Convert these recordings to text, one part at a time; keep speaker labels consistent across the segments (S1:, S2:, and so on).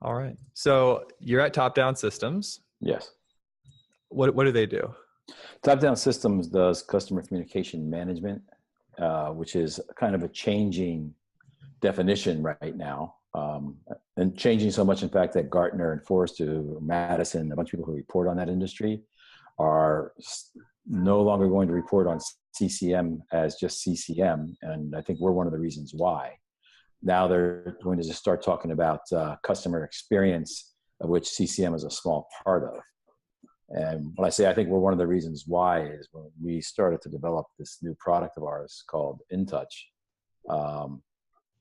S1: All right. So you're at TopDown Systems.
S2: Yes.
S1: What do they do?
S2: TopDown Systems does customer communication management, which is kind of a changing definition right now. And changing so much, in fact, that Gartner and Forrester, Madison, a bunch of people who report on that industry are no longer going to report on CCM as just CCM. And I think we're one of the reasons why. Now they're going to just start talking about customer experience, of which CCM is a small part of. And when I say I think we're one of the reasons why is when we started to develop this new product of ours called InTouch.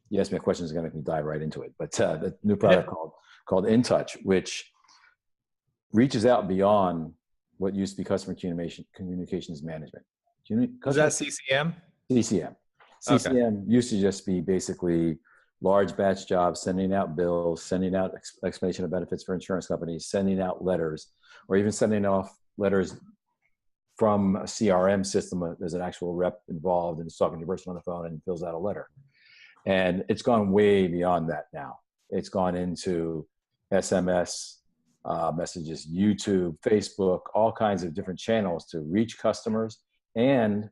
S2: You asked me a question, is going to make me dive right into it. But the new product called InTouch, which reaches out beyond what used to be customer communications management.
S1: Is that CCM?
S2: CCM. CCM used to just be basically large batch jobs, sending out bills, sending out explanation of benefits for insurance companies, sending out letters, or even sending off letters from a CRM system. There's an actual rep involved and is talking to a person on the phone and fills out a letter. And it's gone way beyond that now. It's gone into SMS, messages, YouTube, Facebook, all kinds of different channels to reach customers. And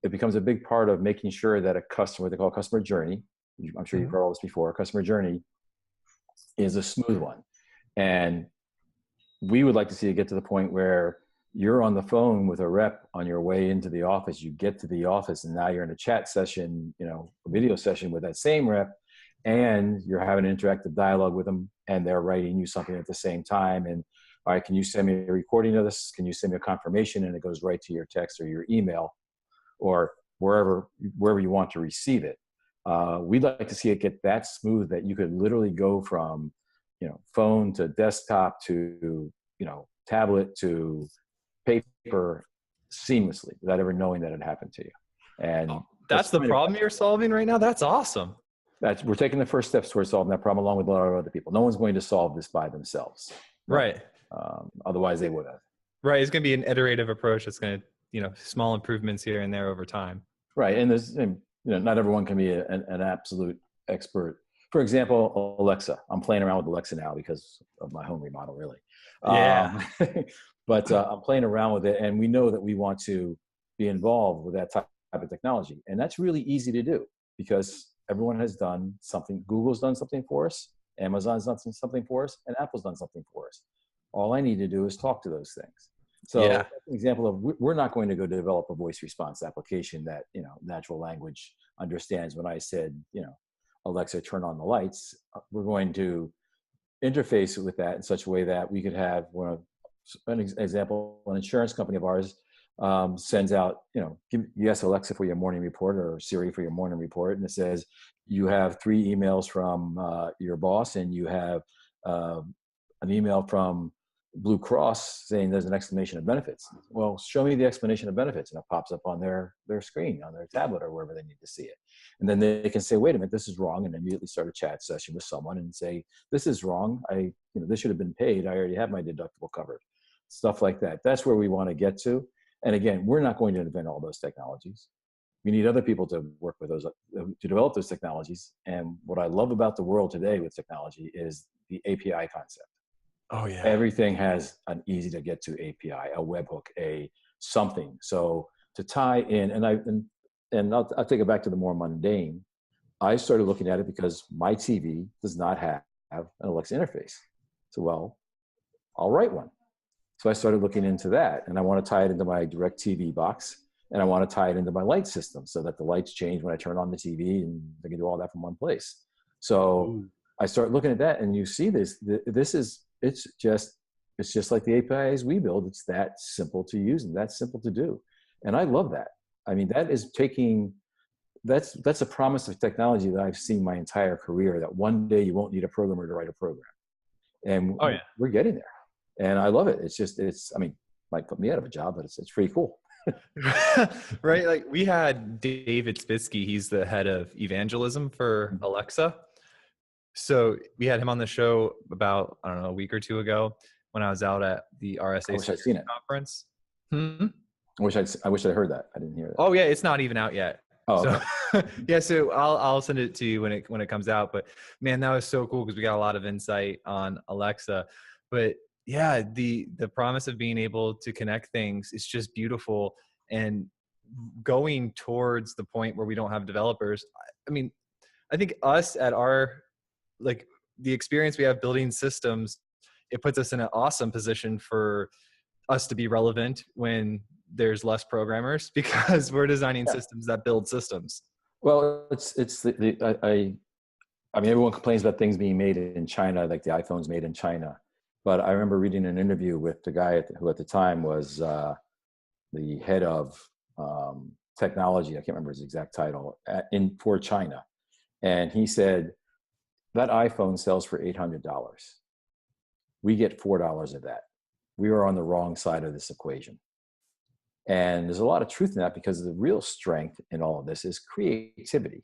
S2: it becomes a big part of making sure that a customer, what they call a customer journey, I'm sure you've heard all this before, a customer journey is a smooth one. And we would like to see it get to the point where you're on the phone with a rep on your way into the office. You get to the office and now you're in a chat session, a video session with that same rep, and you're having an interactive dialogue with them and they're writing you something at the same time. And all right, can you send me a recording of this? Can you send me a confirmation? And it goes right to your text or your email or wherever you want to receive it. We'd like to see it get that smooth that you could literally go from, phone to desktop to, tablet to paper seamlessly without ever knowing that it happened to you. And
S1: that's the problem you're solving right now. That's awesome.
S2: We're taking the first steps towards solving that problem along with a lot of other people. No one's going to solve this by themselves.
S1: Right.
S2: Otherwise they would have.
S1: Right. It's going to be an iterative approach. It's going to, small improvements here and there over time.
S2: Right. And there's, not everyone can be an absolute expert. For example, Alexa. I'm playing around with Alexa now because of my home remodel, really.
S1: Yeah.
S2: But I'm playing around with it, and we know that we want to be involved with that type of technology. And that's really easy to do because everyone has done something. Google's done something for us. Amazon's done something for us, and Apple's done something for us. All I need to do is talk to those things. So
S1: yeah.
S2: That's an example of we're not going to go develop a voice response application that, natural language understands when I said, Alexa, turn on the lights. We're going to interface with that in such a way that we could have an example, an insurance company of ours sends out, yes, Alexa for your morning report or Siri for your morning report. And it says, you have 3 emails from your boss and you have an email from Blue Cross saying there's an explanation of benefits. Well, show me the explanation of benefits. And it pops up on their screen, on their tablet or wherever they need to see it. And then they can say, wait a minute, this is wrong. And immediately start a chat session with someone and say, this is wrong. This should have been paid. I already have my deductible covered. Stuff like that. That's where we want to get to. And again, we're not going to invent all those technologies. We need other people to work with those, to develop those technologies. And what I love about the world today with technology is the API concept.
S1: Oh yeah.
S2: Everything has an easy to get to API, a webhook, a something. So to tie in, and I'll take it back to the more mundane. I started looking at it because my TV does not have an Alexa interface. So, well, I'll write one. So I started looking into that, and I want to tie it into my DirecTV box, and I want to tie it into my light system so that the lights change when I turn on the TV, and I can do all that from one place. So I start looking at that, and you see it's just like the APIs we build. It's that simple to use and that simple to do. And I love that. I mean, that's a promise of technology that I've seen my entire career, that one day you won't need a programmer to write a program. And we're getting there. And I love it. Might put me out of a job, but it's pretty cool.
S1: Right. Like we had David Spitsky, he's the head of evangelism for Alexa. So we had him on the show about, a week or two ago when I was out at the RSA conference.
S2: I wish I'd heard that. I didn't hear that.
S1: Oh yeah. It's not even out yet.
S2: Oh,
S1: So
S2: okay.
S1: yeah, so I'll send it to you when it comes out. But man, that was so cool because we got a lot of insight on Alexa. But yeah, the promise of being able to connect things is just beautiful, and going towards the point where we don't have developers. I mean, I think us at our, like, the experience we have building systems, it puts us in an awesome position for us to be relevant when there's less programmers because we're designing
S2: Yeah.
S1: systems that build systems.
S2: Well, it's I mean, everyone complains about things being made in China, like the iPhone's made in China. But I remember reading an interview with the guy who at the time was the head of technology. I can't remember his exact title for China. And he said, that iPhone sells for $800. We get $4 of that. We are on the wrong side of this equation. And there's a lot of truth in that, because the real strength in all of this is creativity.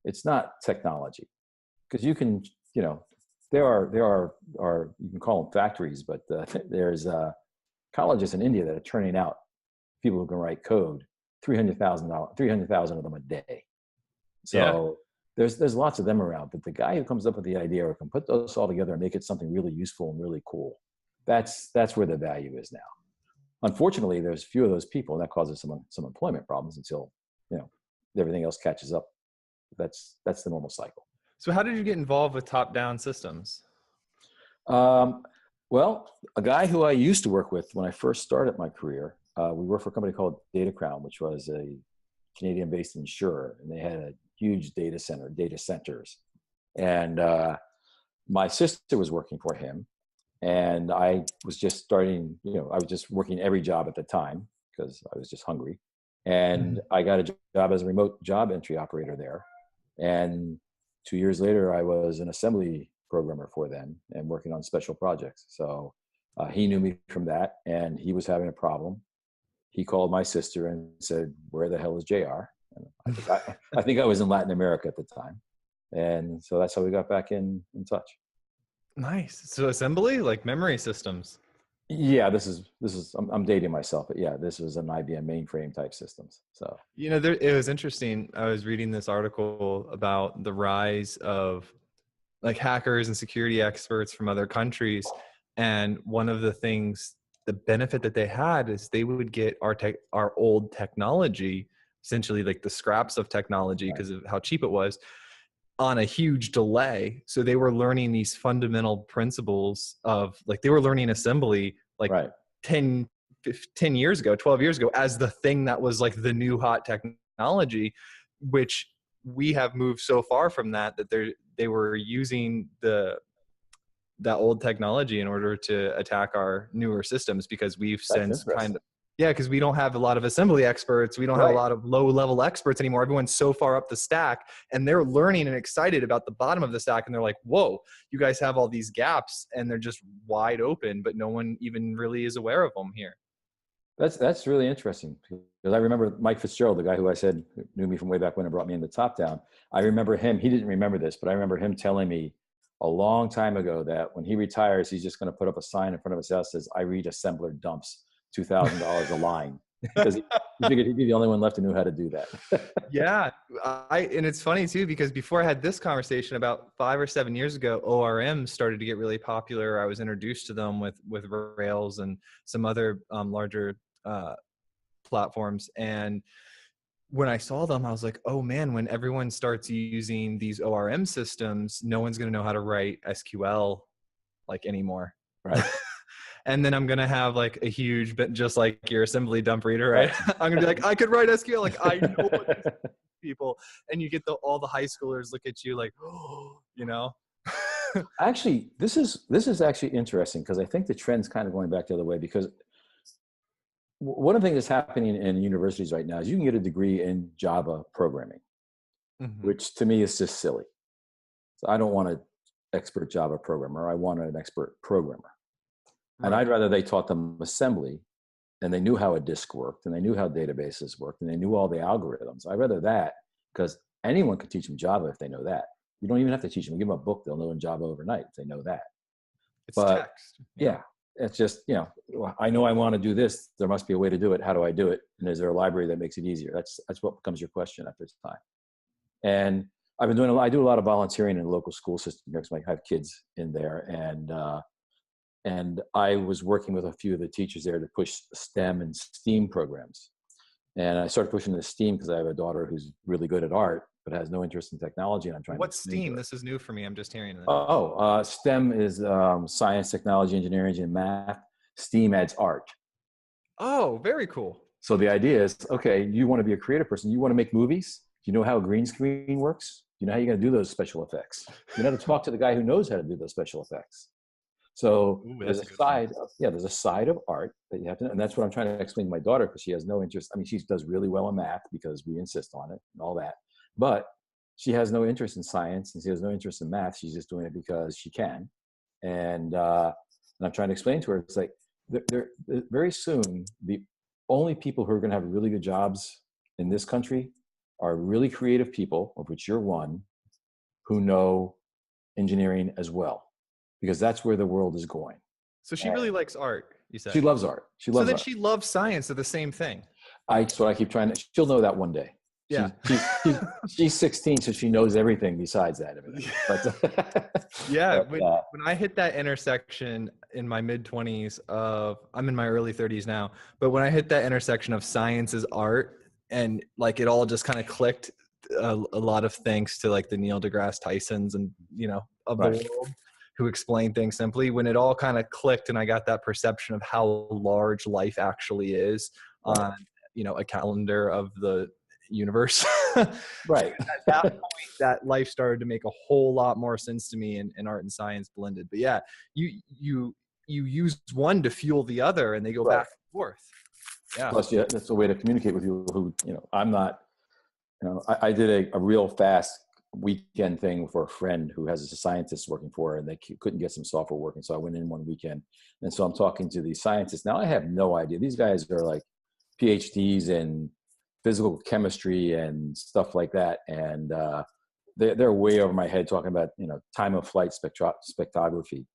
S2: It's not technology. Because you can, there are you can call them factories, but there's colleges in India that are turning out people who can write code, $300,000 of them a day. So there's lots of them around, but the guy who comes up with the idea or can put those all together and make it something really useful and really cool, that's where the value is now. Unfortunately, there's few of those people, and that causes some employment problems until everything else catches up. That's the normal cycle.
S1: So how did you get involved with TopDown Systems?
S2: Well, a guy who I used to work with when I first started my career, we worked for a company called Data Crown, which was a Canadian-based insurer, and they had a huge data centers. And my sister was working for him, and I was just starting, I was just working every job at the time because I was just hungry. And I got a job as a remote job entry operator there. And 2 years later, I was an assembly programmer for them and working on special projects. So he knew me from that, and he was having a problem. He called my sister and said, "Where the hell is JR?" And I think I was in Latin America at the time. And so that's how we got back in touch.
S1: Nice. So assembly, like memory systems.
S2: Yeah, this is I'm dating myself, but yeah, this was an IBM mainframe type systems. So
S1: It was interesting. I was reading this article about the rise of like hackers and security experts from other countries, and one of the things, the benefit that they had is they would get our old technology, essentially like the scraps of technology because of how cheap it was, on a huge delay. So they were learning these fundamental principles of, like, they were learning assembly like 10 years ago, 12 years ago, as the thing that was like the new hot technology, which we have moved so far from that they were using that old technology in order to attack our newer systems, because we've since because we don't have a lot of assembly experts. We don't have a lot of low-level experts anymore. Everyone's so far up the stack, and they're learning and excited about the bottom of the stack, and they're like, whoa, you guys have all these gaps, and they're just wide open, but no one even really is aware of them here.
S2: That's really interesting, because I remember Mike Fitzgerald, the guy who I said knew me from way back when and brought me into TopDown. I remember him. He didn't remember this, but I remember him telling me a long time ago that when he retires, he's just going to put up a sign in front of his house that says, "I read assembler dumps $2,000 a line," because he figured he'd be the only one left who knew how to do that.
S1: Yeah. And it's funny too, because before I had this conversation about 5 or 7 years ago, ORM started to get really popular. I was introduced to them with Rails and some other larger platforms. And when I saw them, I was like, oh man, when everyone starts using these ORM systems, no one's going to know how to write SQL like anymore.
S2: Right.
S1: And then I'm going to have like a huge bit, just like your assembly dump reader, right? I'm going to be like, I could write SQL. Like, I know what these people, and you get all the high schoolers look at you like, oh,
S2: Actually, this is actually interesting, because I think the trend's kind of going back the other way, because one of the things that's happening in universities right now is you can get a degree in Java programming, which to me is just silly. So I don't want an expert Java programmer. I want an expert programmer. And I'd rather they taught them assembly, and they knew how a disk worked, and they knew how databases worked, and they knew all the algorithms. I'd rather that, because anyone could teach them Java if they know that. You don't even have to teach them. Give them a book, they'll know in Java overnight if they know that.
S1: It's text.
S2: Yeah. it's just, I know I want to do this. There must be a way to do it. How do I do it? And is there a library that makes it easier? That's what becomes your question after time. And I've been I do a lot of volunteering in the local school system because I have kids in there. And I was working with a few of the teachers there to push STEM and STEAM programs. And I started pushing the STEAM because I have a daughter who's really good at art, but has no interest in technology. And I'm trying
S1: What's STEAM? This is new for me. I'm just hearing it.
S2: STEM is science, technology, engineering, and math. STEAM adds art.
S1: Oh, very cool.
S2: So the idea is, okay, you want to be a creative person. You want to make movies. Do you know how a green screen works? Do you know how you're going to do those special effects? You know how to talk to the guy who knows how to do those special effects. So there's a side of art that you have to know. And that's what I'm trying to explain to my daughter, because she has no interest. I mean, she does really well in math because we insist on it and all that. But she has no interest in science and she has no interest in math. She's just doing it because she can. And I'm trying to explain to her, it's like, they're very soon, the only people who are going to have really good jobs in this country are really creative people, of which you're one, who know engineering as well, because that's where the world is going.
S1: So she really likes art, you said?
S2: She loves art. She loves art.
S1: She loves science. They're the same thing.
S2: That's what I keep trying to, she'll know that one day.
S1: Yeah.
S2: She's 16, so she knows everything besides that. But,
S1: yeah. When I hit that intersection in my mid-20s I'm in my early 30s now, but when I hit that intersection of science is art, and like it all just kind of clicked, a lot of thanks to like the Neil deGrasse Tysons and, of the world, who explain things simply. When it all kind of clicked and I got that perception of how large life actually is on, a calendar of the universe.
S2: Right.
S1: At that point, that life started to make a whole lot more sense to me, and art and science blended. But yeah, you use one to fuel the other, and they go back and forth. Yeah.
S2: Plus, that's a way to communicate with you who, I'm not, I did a real fast weekend thing for a friend who has a scientist working for her, and they couldn't get some software working. So I went in one weekend, and so I'm talking to these scientists. Now I have no idea. These guys are like PhDs in physical chemistry and stuff like that. And they're way over my head talking about, time of flight spectrography.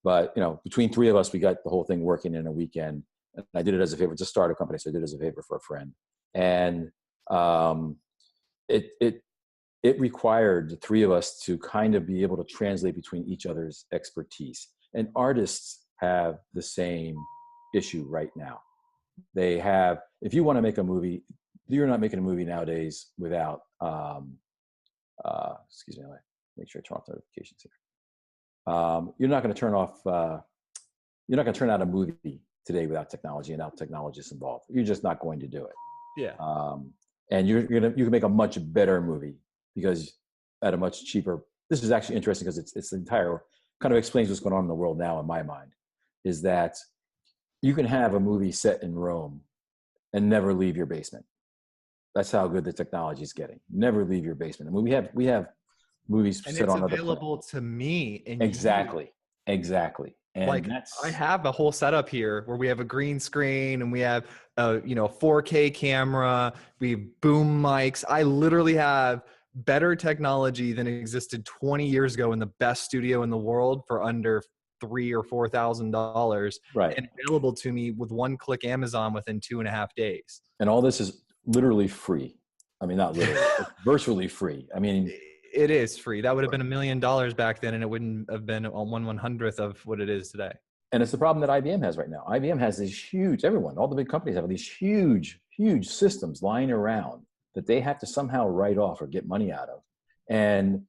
S2: But, between three of us, we got the whole thing working in a weekend. And I did it as a favor to start a company. So I did it as a favor for a friend. And it required the three of us to kind of be able to translate between each other's expertise. And artists have the same issue right now. They have, if you want to make a movie, you're not making a movie nowadays without, excuse me, make sure I turn off notifications here. You're not going to turn out a movie today without technology and without technologists involved. You're just not going to do it.
S1: Yeah.
S2: And you can make a much better movie because at a much cheaper. This is actually interesting because it's the entire kind of explains what's going on in the world now in my mind, is that you can have a movie set in Rome and never leave your basement. That's how good the technology is getting. Never leave your basement. I mean, we have movies
S1: and
S2: set
S1: it's
S2: on other
S1: available to me. And
S2: exactly. And
S1: like I have a whole setup here where we have a green screen and we have a 4K camera, we have boom mics. I literally have better technology than existed 20 years ago in the best studio in the world for under $3,000 or $4,000,
S2: right,
S1: and available to me with one click Amazon within 2.5 days.
S2: And all this is literally free. I mean, not literally, it's virtually free. I mean,
S1: it is free. That would have been $1 million back then, and it wouldn't have been on 1/100th of what it is today.
S2: And it's the problem that IBM has right now. IBM has these huge, all the big companies have these huge systems lying around that they have to somehow write off or get money out of. And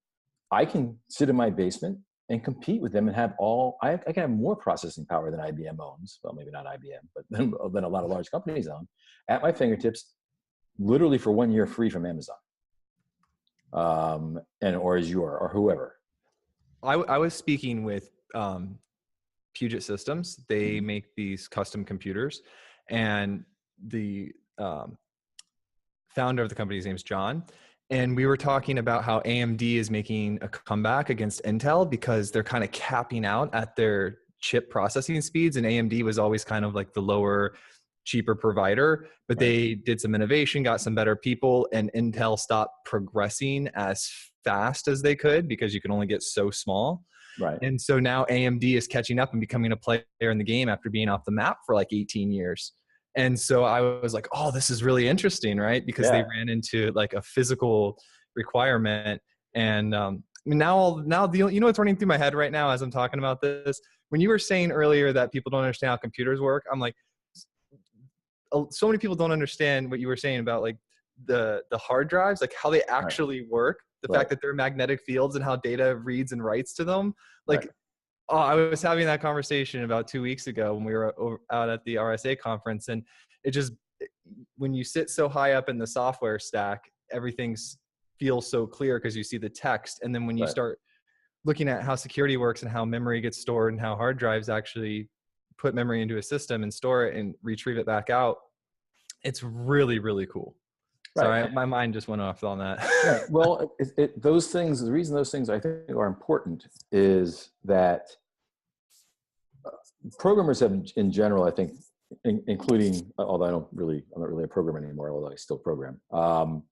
S2: I can sit in my basement and compete with them and have I can have more processing power than IBM owns. Well, maybe not IBM, but than a lot of large companies own at my fingertips, literally for 1 year free from Amazon. Or Azure or whoever.
S1: I was speaking with Puget Systems. They make these custom computers, and the founder of the company's name is John. And we were talking about how AMD is making a comeback against Intel because they're kind of capping out at their chip processing speeds. And AMD was always kind of like the lower, cheaper provider, but they did some innovation, got some better people, and Intel stopped progressing as fast as they could because you can only get so small.
S2: Right.
S1: And so now AMD is catching up and becoming a player in the game after being off the map for like 18 years. And so I was like, oh, this is really interesting, right? Because they ran into like a physical requirement. And now you know what's running through my head right now as I'm talking about this? When you were saying earlier that people don't understand how computers work, I'm like, so many people don't understand what you were saying about like the hard drives, like how they actually work, the fact that they're magnetic fields and how data reads and writes to them. Like, oh, I was having that conversation about 2 weeks ago when we were out at the RSA conference, and it just, when you sit so high up in the software stack, everything feels so clear because you see the text. And then when you start looking at how security works and how memory gets stored and how hard drives actually put memory into a system and store it and retrieve it back out, it's really, really cool. Sorry, my mind just went off on that.
S2: Right. Well, those things, the reason those things I think are important is that programmers have, in general, I think, including, although I'm not really a programmer anymore, although I still program. I'll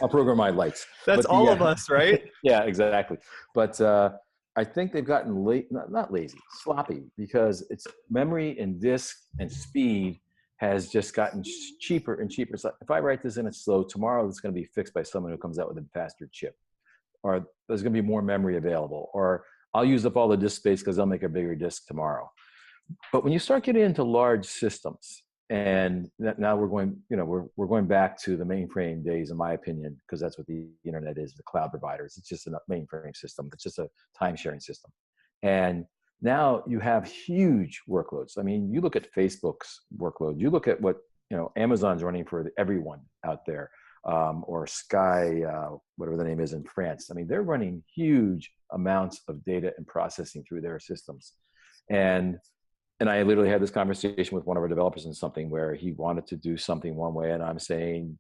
S2: program my lights.
S1: That's all of us, right?
S2: Yeah, exactly. But I think they've gotten not lazy, sloppy, because it's memory and disk and speed has just gotten cheaper and cheaper. So if I write this and it's slow, tomorrow it's going to be fixed by someone who comes out with a faster chip, or there's going to be more memory available, or I'll use up all the disk space because I'll make a bigger disk tomorrow. But when you start getting into large systems, and now we're going back to the mainframe days, in my opinion, because that's what the internet is, the cloud providers. It's just a mainframe system. It's just a time sharing system. And now you have huge workloads. I mean, you look at Facebook's workload, you look at what, Amazon's running for everyone out there, or Sky, whatever the name is in France. I mean, they're running huge amounts of data and processing through their systems. And I literally had this conversation with one of our developers in something where he wanted to do something one way, and I'm saying,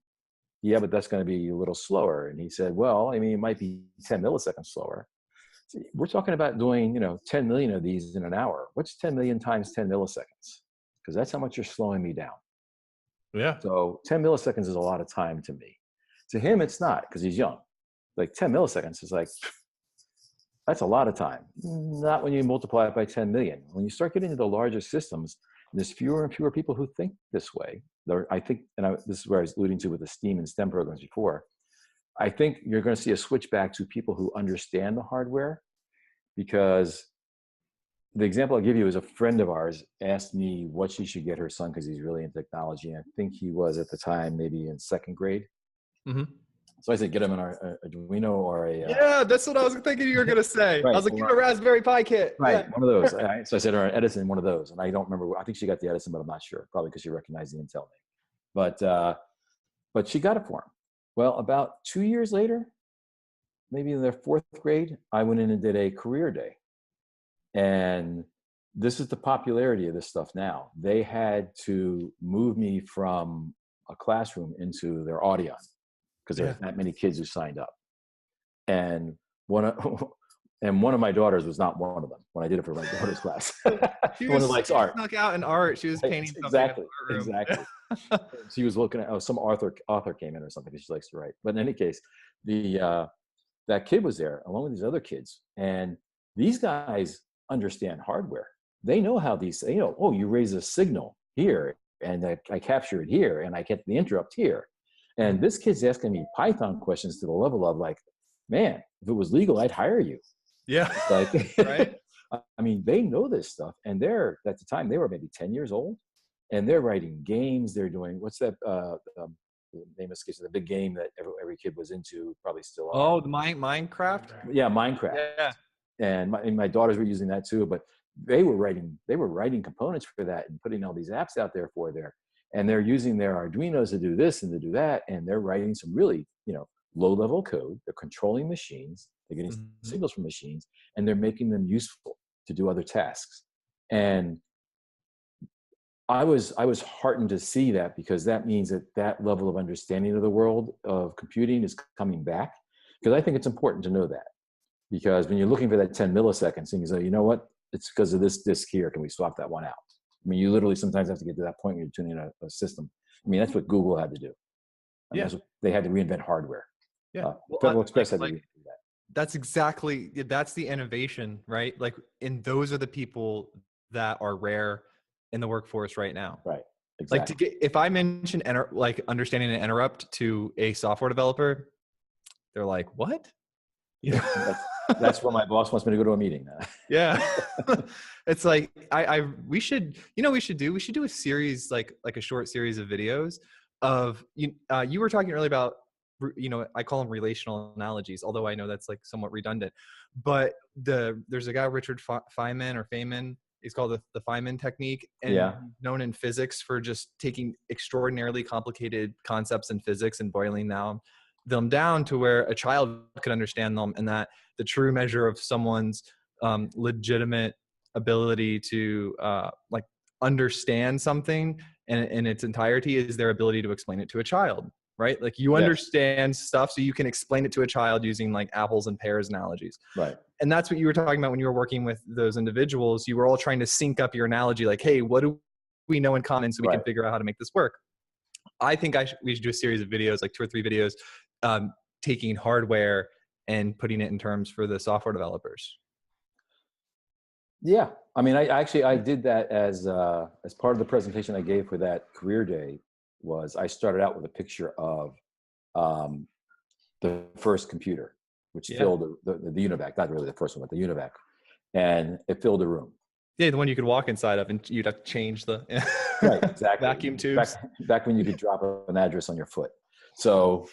S2: yeah, but that's going to be a little slower. And he said, well, I mean, it might be 10 milliseconds slower. See, we're talking about doing, 10 million of these in an hour. What's 10 million times 10 milliseconds? Because that's how much you're slowing me down.
S1: Yeah.
S2: So 10 milliseconds is a lot of time to me. To him, it's not, because he's young. Like 10 milliseconds is like, that's a lot of time. Not when you multiply it by 10 million. When you start getting into the larger systems, there's fewer and fewer people who think this way. I think, this is where I was alluding to with the STEAM and STEM programs before. I think you're going to see a switch back to people who understand the hardware, because the example I'll give you is a friend of ours asked me what she should get her son because he's really into technology. And I think he was at the time maybe in second grade. Mm-hmm. So I said, get him an Arduino or a...
S1: yeah, that's what I was thinking you were going to say. Right. I was like, get a Raspberry Pi kit.
S2: Right, one of those. So I said, or an Edison, one of those. And I don't remember. I think she got the Edison, but I'm not sure. Probably because she recognized the Intel name. But she got it for him. Well, about 2 years later, maybe in their fourth grade, I went in and did a career day. And this is the popularity of this stuff now. They had to move me from a classroom into their Audion, because there's that many kids who signed up. And one of my daughters was not one of them when I did it for my daughter's class.
S1: She likes art. Snuck out in art. She was painting something.
S2: Exactly. She was looking at, some author came in or something because she likes to write. But in any case, that kid was there along with these other kids. And these guys understand hardware. They know how oh, you raise a signal here and I capture it here and I get the interrupt here. And this kid's asking me Python questions to the level of like, man, if it was legal, I'd hire you.
S1: Yeah.
S2: Like,
S1: right.
S2: I mean, they know this stuff. And at the time, they were maybe 10 years old. And they're writing games. They're doing, what's that, the name escapes, the big game that every kid was into, probably still are.
S1: Oh, the Minecraft?
S2: Yeah, Minecraft.
S1: Yeah.
S2: And my daughters were using that too. But they were writing components for that and putting all these apps out there for there. And they're using their Arduinos to do this and to do that. And they're writing some really, low-level code. They're controlling machines. They're getting signals from machines, and they're making them useful to do other tasks. And I was heartened to see that, because that means that level of understanding of the world of computing is coming back. Because I think it's important to know that. Because when you're looking for that 10 milliseconds, and you say, you know what? It's because of this disk here. Can we swap that one out? I mean, you literally sometimes have to get to that point when you're tuning in a system. I mean, that's what Google had to do. They had to reinvent hardware.
S1: Yeah.
S2: Federal Express had to do that.
S1: that's the innovation, right? Like, and those are the people that are rare in the workforce right now.
S2: Right.
S1: Like
S2: Exactly.
S1: if I mention like understanding an interrupt to a software developer, they're like, what? You know?
S2: That's where my boss wants me to go to a meeting.
S1: Yeah. It's like, we should do a series, like a short series of videos of, you were talking earlier about, I call them relational analogies, although I know that's like somewhat redundant, but there's a guy, Richard Feynman, he's called the Feynman technique, and known in physics for just taking extraordinarily complicated concepts in physics and boiling them down to where a child could understand them, and that the true measure of someone's legitimate ability to like understand something in its entirety is their ability to explain it to a child, right? Like you understand stuff so you can explain it to a child using like apples and pears analogies.
S2: Right.
S1: And that's what you were talking about when you were working with those individuals. You were all trying to sync up your analogy, like, hey, what do we know in common so we can figure out how to make this work? I think we should do a series of videos, like 2 or 3 videos, taking hardware and putting it in terms for the software developers.
S2: Yeah. I mean, I did that as part of the presentation I gave for that career day. Was I started out with a picture of the first computer, which filled the UNIVAC, not really the first one, but the UNIVAC, and it filled the room.
S1: Yeah, the one you could walk inside of, and you'd have to change the
S2: right, exactly.
S1: vacuum tubes.
S2: Back when you could drop an address on your foot. So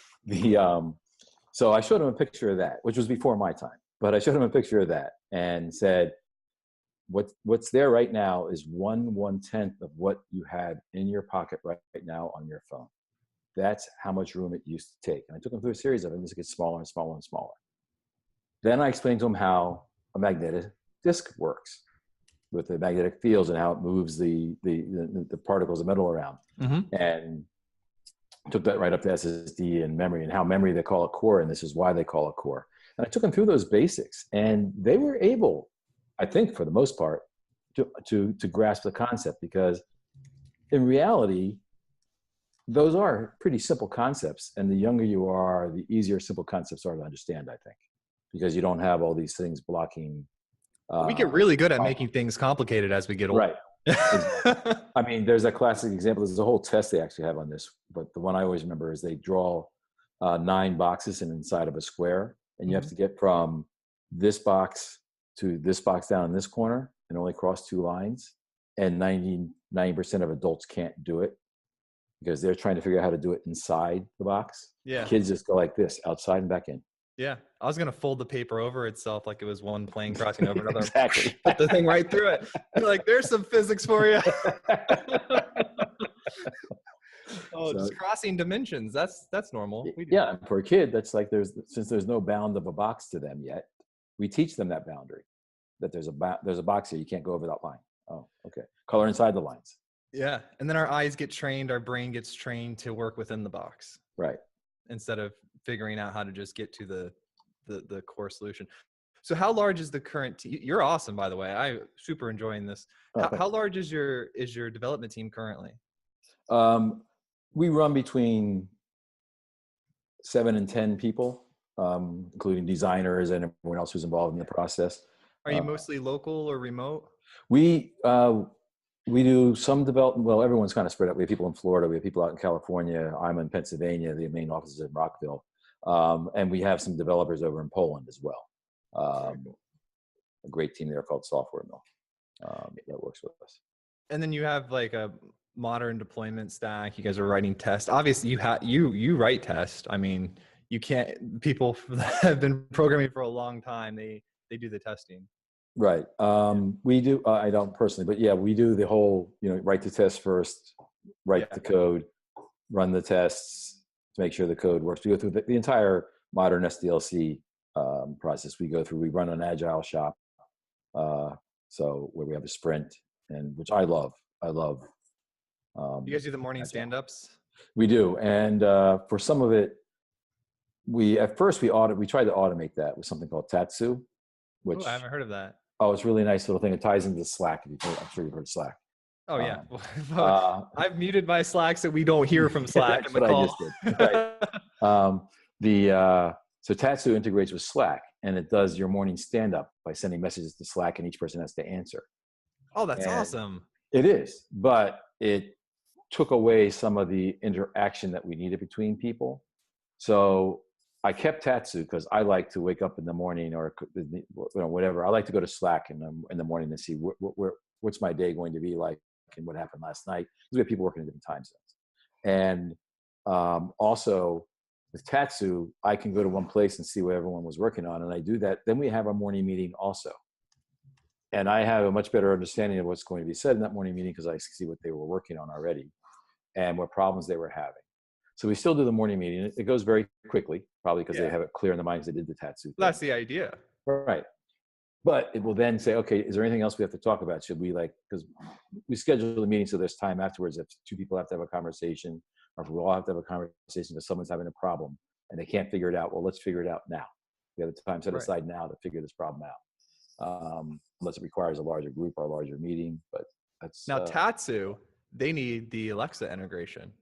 S2: so I showed him a picture of that, which was before my time, but I showed him a picture of that and said, what's there right now is 1/110th of what you had in your pocket right now on your phone. That's how much room it used to take. And I took him through a series of them as it gets smaller and smaller and smaller. Then I explained to him how a magnetic disk works with the magnetic fields and how it moves the particles of metal around. Mm-hmm. And took that right up to SSD and memory, and how memory they call a core, and this is why they call a core. And I took them through those basics, and they were able, I think for the most part, to grasp the concept, because in reality, those are pretty simple concepts, and the younger you are, the easier simple concepts are to understand, I think, because you don't have all these things blocking.
S1: We get really good at making things complicated as we get older.
S2: Right. Exactly. I mean, there's a classic example. There's a whole test they actually have on this, but the one I always remember is they draw 9 boxes inside of a square, and you have to get from this box to this box down in this corner and only cross 2 lines. And 90% of adults can't do it because they're trying to figure out how to do it inside the box.
S1: Yeah.
S2: Kids just go like this, outside and back in.
S1: Yeah. I was going to fold the paper over itself like it was one plane crossing over another.
S2: Exactly.
S1: Put the thing right through it. You're like, there's some physics for you. Just crossing dimensions. That's normal.
S2: Yeah. And for a kid, that's like, since there's no bound of a box to them yet, we teach them that boundary, that there's a box here. You can't go over that line. Oh, okay. Color inside the lines.
S1: Yeah. And then our eyes get trained, our brain gets trained to work within the box.
S2: Right.
S1: Instead of figuring out how to just get to the core solution. So how large is the current team? You're awesome, by the way. I'm super enjoying this. How large is your development team currently?
S2: We run between 7 and 10 people, including designers and everyone else who's involved in the process.
S1: Are you mostly local or remote?
S2: We do some development. Well, everyone's kind of spread out. We have people in Florida. We have people out in California. I'm in Pennsylvania. The main office is in Rockville. And we have some developers over in Poland as well. A great team there called Software Mill that works with us.
S1: And then you have like a modern deployment stack. You guys are writing tests. Obviously, you write tests. I mean, you can't. People that have been programming for a long time, they do the testing.
S2: Right. We do. I don't personally, but yeah, we do the whole. Write the test first, write the code, run the tests to make sure the code works. We go through the entire modern SDLC process. We run an agile shop, so where we have a sprint, and which I love.
S1: You guys do the morning stand-ups? We
S2: do, and for some of it, we tried to automate that with something called Tatsu, which
S1: I haven't heard of that.
S2: Oh, it's a really nice little thing. It ties into Slack. I'm sure you've heard Slack.
S1: Oh yeah, I've muted my Slack so we don't hear from Slack in the call.
S2: I just did. Right. So Tatsu integrates with Slack, and it does your morning stand-up by sending messages to Slack, and each person has to answer.
S1: Oh, that's
S2: And
S1: awesome.
S2: it is, but it took away some of the interaction that we needed between people. So I kept Tatsu because I like to wake up in the morning or whatever. I like to go to Slack in the morning and see what's my day going to be like and what happened last night. Because we have people working in different time zones. And also with Tatsu, I can go to one place and see what everyone was working on. And I do that. Then we have our morning meeting also. And I have a much better understanding of what's going to be said in that morning meeting because I see what they were working on already and what problems they were having. So we still do the morning meeting. It goes very quickly, probably because they have it clear in the mind because they did the Tatsu thing.
S1: That's the idea.
S2: Right. But it will then say, okay, is there anything else we have to talk about? Should we because we schedule the meeting so there's time afterwards if two people have to have a conversation or if we all have to have a conversation because someone's having a problem and they can't figure it out. Well, let's figure it out now. We have the time set aside now to figure this problem out. Unless it requires a larger group or a larger meeting, but that's
S1: now Tatsu. They need the Alexa integration.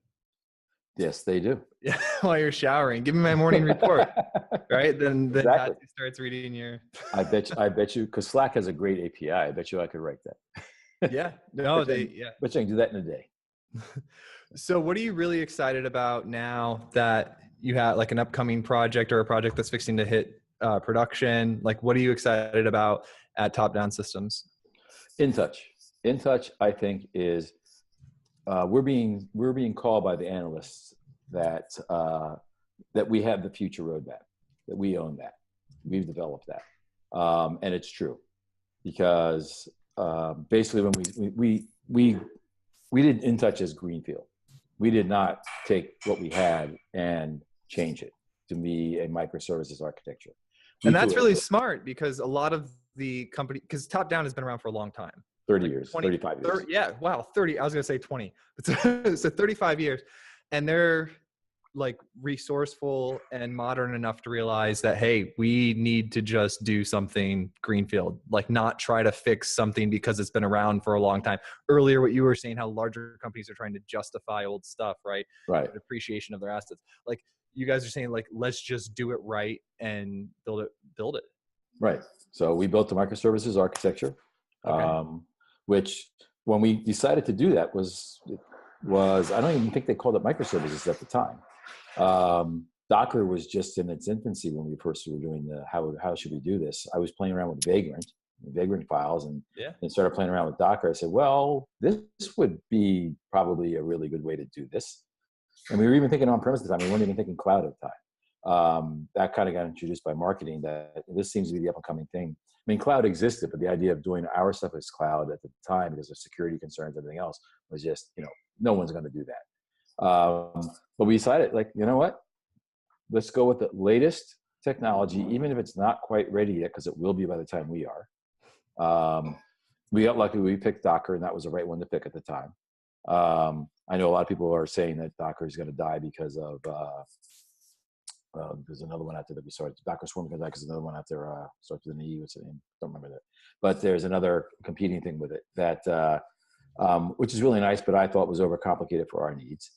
S2: Yes, they do.
S1: Yeah, while you're showering, give me my morning report, right? Then
S2: Exactly.
S1: Tatsu starts reading your.
S2: I bet you, because Slack has a great API. I bet you I could write that.
S1: Yeah, no,
S2: But you can do that in a day.
S1: So, what are you really excited about now that you have like an upcoming project or a project that's fixing to hit production? Like, what are you excited about at TopDown Systems?
S2: InTouch, I think is we're being called by the analysts that we have the future roadmap, that we own that, we've developed that, and it's true because basically when we did InTouch as greenfield, we did not take what we had and change it to be a microservices architecture.
S1: And that's really smart because a lot of the company, because TopDown has been around for a long time.
S2: 30 years, 35 years.
S1: 30, yeah, wow, 30. I was going to say 20. So 35 years. And they're like resourceful and modern enough to realize that, hey, we need to just do something greenfield, like not try to fix something because it's been around for a long time. Earlier, what you were saying, how larger companies are trying to justify old stuff, right?
S2: Right.
S1: The depreciation of their assets. Like you guys are saying, like, let's just do it right and build it.
S2: Right. So we built the microservices architecture, which when we decided to do that was I don't even think they called it microservices at the time. Docker was just in its infancy when we first were doing how should we do this? I was playing around with Vagrant files and started playing around with Docker. I said, well, this would be probably a really good way to do this. And we were even thinking on-premise at the time. We weren't even thinking cloud at the time. That kind of got introduced by marketing that this seems to be the up-and-coming thing. I mean, cloud existed, but the idea of doing our stuff as cloud at the time because of security concerns, everything else was just, no one's going to do that. But we decided, like, you know what? Let's go with the latest technology, even if it's not quite ready yet, because it will be by the time we are. We got lucky. We picked Docker, and that was the right one to pick at the time. I know a lot of people are saying that Docker is going to die because of there's another one out there that we started. Docker Swarm is going to die because there's another one out there starts with an E. What's the name? Don't remember that. But there's another competing thing with it that which is really nice, but I thought was overcomplicated for our needs.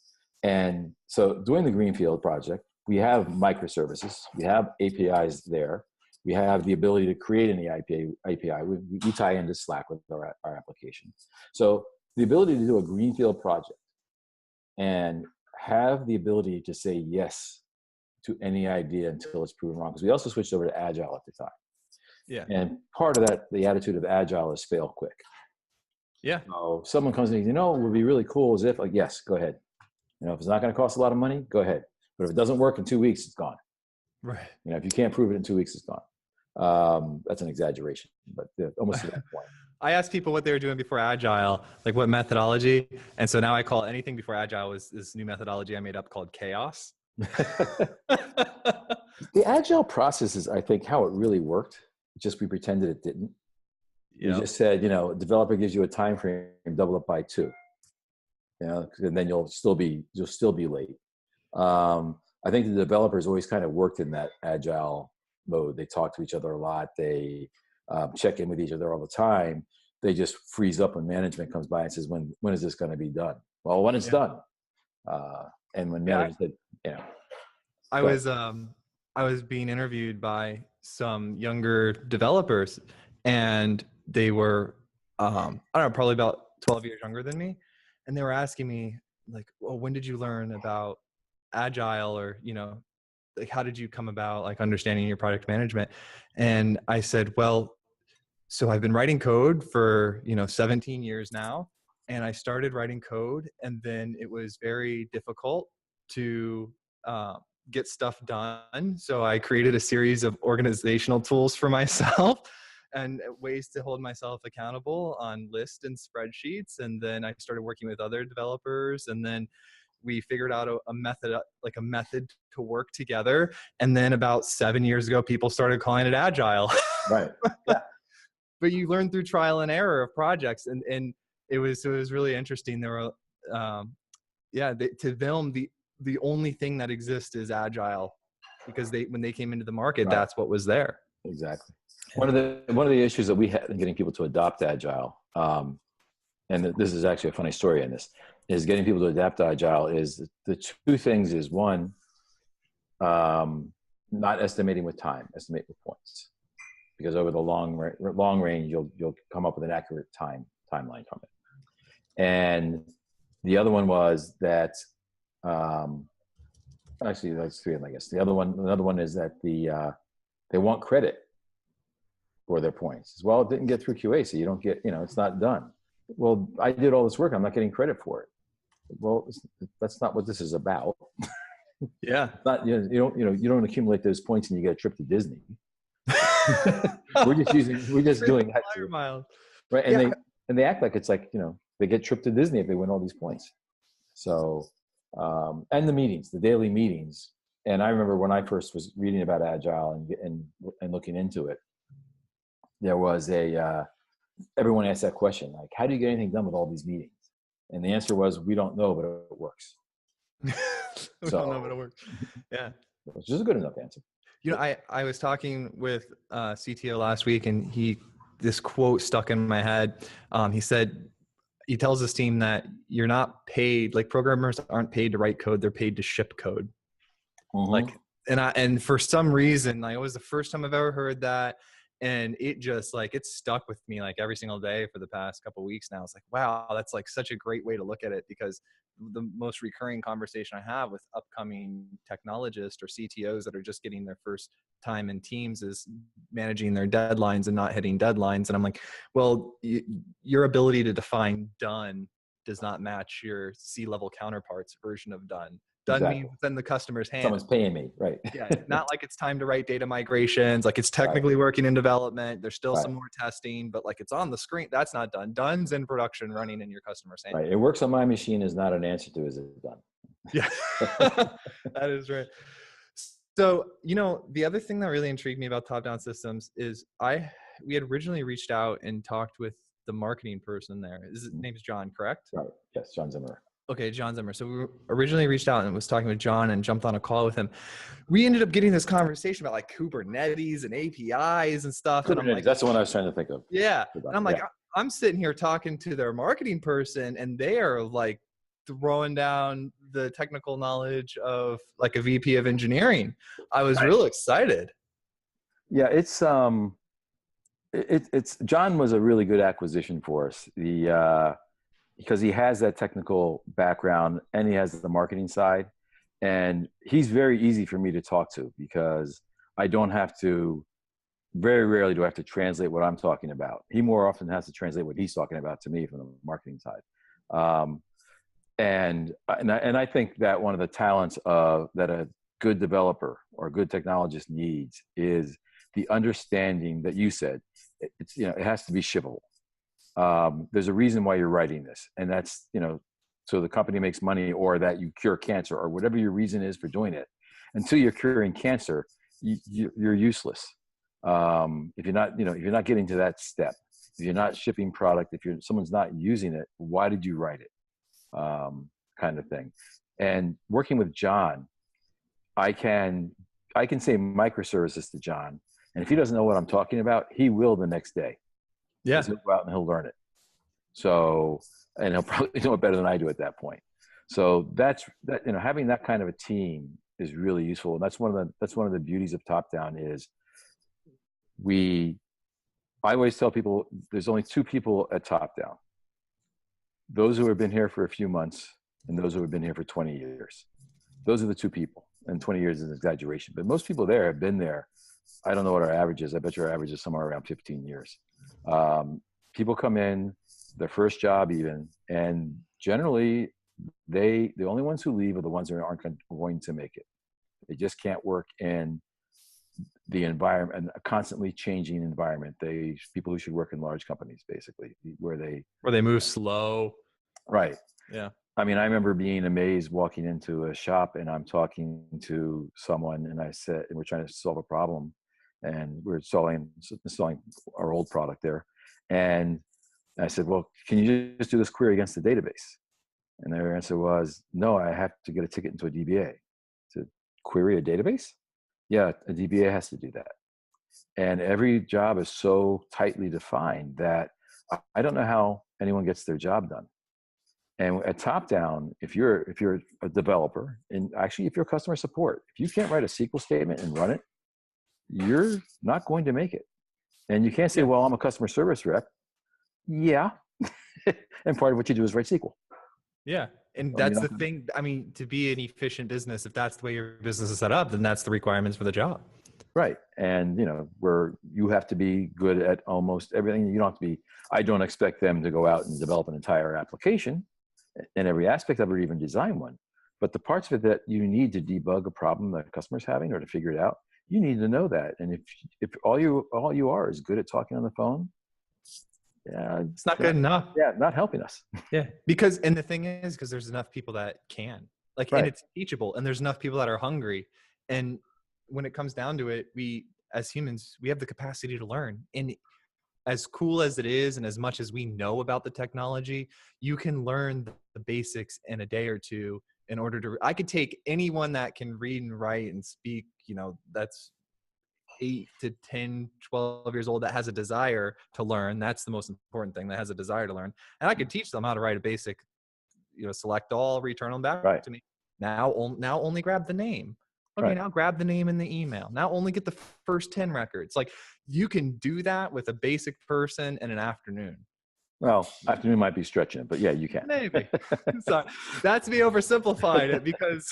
S2: And so doing the Greenfield project, we have microservices, we have APIs there, we have the ability to create any API. We tie into Slack with our application. So the ability to do a Greenfield project and have the ability to say yes to any idea until it's proven wrong. Because we also switched over to Agile at the time.
S1: Yeah.
S2: And part of that, the attitude of Agile is fail quick.
S1: Yeah.
S2: So if someone comes in, what would be really cool is if, like, yes, go ahead. If it's not going to cost a lot of money, go ahead. But if it doesn't work in 2 weeks, it's gone.
S1: Right.
S2: If you can't prove it in 2 weeks, it's gone. That's an exaggeration, but almost to that point.
S1: I asked people what they were doing before Agile, like what methodology. And so now I call anything before Agile was this new methodology I made up called chaos.
S2: The Agile process is, I think, how it really worked. Just we pretended it didn't. You just said, a developer gives you a time frame, double it by 2. And then you'll still be late. I think the developers always kind of worked in that Agile mode. They talk to each other a lot. They check in with each other all the time. They just freeze up when management comes by and says, when is this going to be done? Well, when it's done. And when management said,
S1: I was being interviewed by some younger developers, and they were, I don't know, probably about 12 years younger than me. And they were asking me like, well, when did you learn about Agile, or, like, how did you come about like understanding your product management? And I said, well, so I've been writing code for, 17 years now. And I started writing code, and then it was very difficult to get stuff done. So I created a series of organizational tools for myself and ways to hold myself accountable on lists and spreadsheets. And then I started working with other developers, and then we figured out a method to work together. And then about 7 years ago, people started calling it Agile.
S2: Right. Yeah.
S1: But you learn through trial and error of projects. And it was really interesting. There were, to them, the only thing that exists is Agile, because when they came into the market, right, that's what was there.
S2: Exactly. One of the issues that we had in getting people to adopt Agile, and this is actually a funny story in this, is getting people to adapt Agile is the two things is, one, not estimating with time, estimate with points. Because over the long range, you'll come up with an accurate timeline from it. And the other one was that, actually that's three of them, I guess. Another one is that they want credit for their points. Well, it didn't get through QA, so you don't get, it's not done. Well, I did all this work, I'm not getting credit for it. Well, that's not what this is about.
S1: Yeah.
S2: Not, you don't accumulate those points and you get a trip to Disney. we're just doing that too. Right. And they act like it's like, they get trip to Disney if they win all these points. So, and the meetings, the daily meetings. And I remember when I first was reading about Agile and looking into it, there was everyone asked that question, like, how do you get anything done with all these meetings? And the answer was, we don't know, but it works.
S1: We don't know, but it works. Yeah.
S2: Which is a good enough answer.
S1: I was talking with CTO last week, and this quote stuck in my head. He said, he tells his team that you're not paid, like, programmers aren't paid to write code, they're paid to ship code.
S2: Mm-hmm.
S1: And for some reason, like, it was the first time I've ever heard that. And it just it stuck with me like every single day for the past couple of weeks now. It's like, wow, that's like such a great way to look at it, because the most recurring conversation I have with upcoming technologists or CTOs that are just getting their first time in teams is managing their deadlines and not hitting deadlines. And I'm like, well, your ability to define done does not match your C-level counterparts version of done. Done means it's in the customer's hands.
S2: Someone's paying me, right?
S1: Yeah, not like it's time to write data migrations. Like, it's technically working in development. There's still some more testing, but like, it's on the screen. That's not done. Done's in production, running in your customer's hands.
S2: Right. It works on my machine is not an answer to, is it done?
S1: Yeah, that is right. So, the other thing that really intrigued me about TopDown Systems is we had originally reached out and talked with the marketing person there. His name's John, correct?
S2: Right. Yes, John Zimmer.
S1: Okay, John Zimmer. So we originally reached out and was talking with John and jumped on a call with him. We ended up getting this conversation about like Kubernetes and APIs and stuff.
S2: Kubernetes,
S1: and I'm like,
S2: that's the one I was trying to think of.
S1: Yeah. And I'm like, I'm sitting here talking to their marketing person, and they are like throwing down the technical knowledge of like a VP of engineering. I was real excited.
S2: Yeah, it's John was a really good acquisition for us. Because he has that technical background and he has the marketing side, and he's very easy for me to talk to, because I don't have to, very rarely do I have to translate what I'm talking about. He more often has to translate what he's talking about to me from the marketing side. And I think that one of the talents that a good developer or a good technologist needs is the understanding that you said, it has to be shippable. There's a reason why you're writing this, and that's, so the company makes money, or that you cure cancer, or whatever your reason is for doing it. Until you're curing cancer, you're useless. If you're not getting to that step, if you're not shipping product, if someone's not using it, why did you write it? Kind of thing. And working with John, I can say microservices to John, and if he doesn't know what I'm talking about, he will the next day.
S1: Yeah.
S2: He'll go out and he'll learn it. So, and he'll probably know it better than I do at that point. So having that kind of a team is really useful. And that's one of the beauties of TopDown is I always tell people there's only two people at TopDown: those who have been here for a few months and those who have been here for 20 years. Those are the two people. And 20 years is an exaggeration, but most people there have been there. I don't know what our average is. I bet your average is somewhere around 15 years. People come in, their first job even, and generally the only ones who leave are the ones that aren't going to make it. They just can't work in the environment, a constantly changing environment. People who should work in large companies, basically, where
S1: they move slow.
S2: Right.
S1: Yeah.
S2: I mean, I remember being amazed walking into a shop and I'm talking to someone and and we're trying to solve a problem, and we're installing our old product there. And I said, well, can you just do this query against the database? And their answer was, no, I have to get a ticket into a DBA to query a database. Yeah, a DBA has to do that. And every job is so tightly defined that I don't know how anyone gets their job done. And at TopDown, if you're a developer, and actually if you're customer support, if you can't write a SQL statement and run it, you're not going to make it. And you can't say, well, I'm a customer service rep. Yeah. And part of what you do is write SQL.
S1: Yeah. And that's the thing. I mean, to be an efficient business, if that's the way your business is set up, then that's the requirements for the job.
S2: Right. And, where you have to be good at almost everything. You don't have to be, I don't expect them to go out and develop an entire application in every aspect of it, or even design one. But the parts of it that you need to debug a problem that a customer's having or to figure it out, you need to know that. And if all you are is good at talking on the phone, yeah,
S1: it's not good enough.
S2: Yeah, not helping us.
S1: Yeah, and the thing is, because there's enough people that can, right. And it's teachable, and there's enough people that are hungry. And when it comes down to it, we as humans, we have the capacity to learn. And as cool as it is, and as much as we know about the technology, you can learn the basics in a day or two in order to, I could take anyone that can read and write and speak, that's 8 to 10, 12 years old, that has a desire to learn. That's the most important thing, that has a desire to learn. And I could teach them how to write a basic, select all, return them back to me. Now only grab the name. Okay, now grab the name in the email. Now only get the first 10 records. Like, you can do that with a basic person in an afternoon.
S2: Well, afternoon might be stretching it, but yeah, you can.
S1: Maybe. So that's me oversimplifying it because.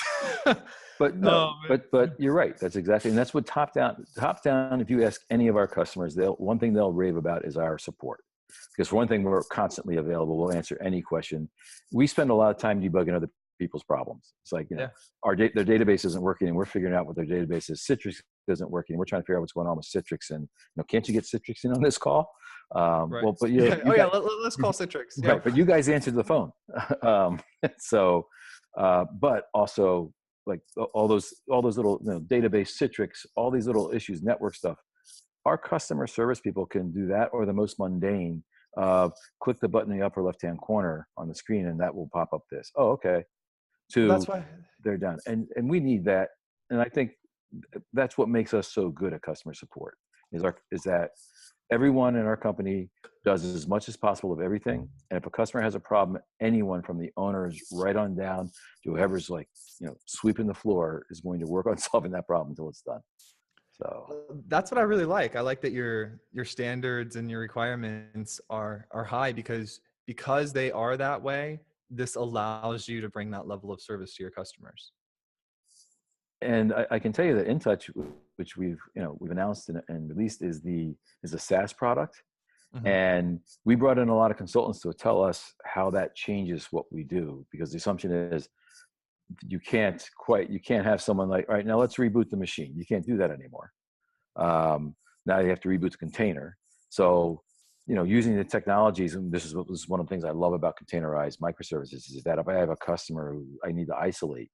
S2: But no, but you're right. That's exactly, and that's what TopDown. If you ask any of our customers, one thing they'll rave about is our support. Because for one thing, we're constantly available. We'll answer any question. We spend a lot of time debugging other people's problems. It's like, their database isn't working and we're figuring out what their database is. Citrix isn't working and we're trying to figure out what's going on with Citrix. And can't you get Citrix in on this call? Well, but
S1: let's call Citrix. Yeah.
S2: Right, but you guys answered the phone. But also, like all those little database, Citrix, all these little issues, network stuff. Our customer service people can do that, or the most mundane. Click the button in the upper left-hand corner on the screen, and that will pop up this. Oh, okay.
S1: That's why
S2: they're done, and we need that. And I think that's what makes us so good at customer support. Is that everyone in our company does as much as possible of everything. And if a customer has a problem, anyone from the owners right on down to whoever's sweeping the floor is going to work on solving that problem until it's done. So
S1: that's what I really like. I like that your standards and your requirements are high because they are that way. This allows you to bring that level of service to your customers.
S2: And I can tell you that InTouch, which we've announced and released, is a SaaS product. Mm-hmm. And we brought in a lot of consultants to tell us how that changes what we do, because the assumption is you can't have someone like, all right, now let's reboot the machine. You can't do that anymore. Now you have to reboot the container. So, using the technologies, and this is one of the things I love about containerized microservices, is that if I have a customer who I need to isolate,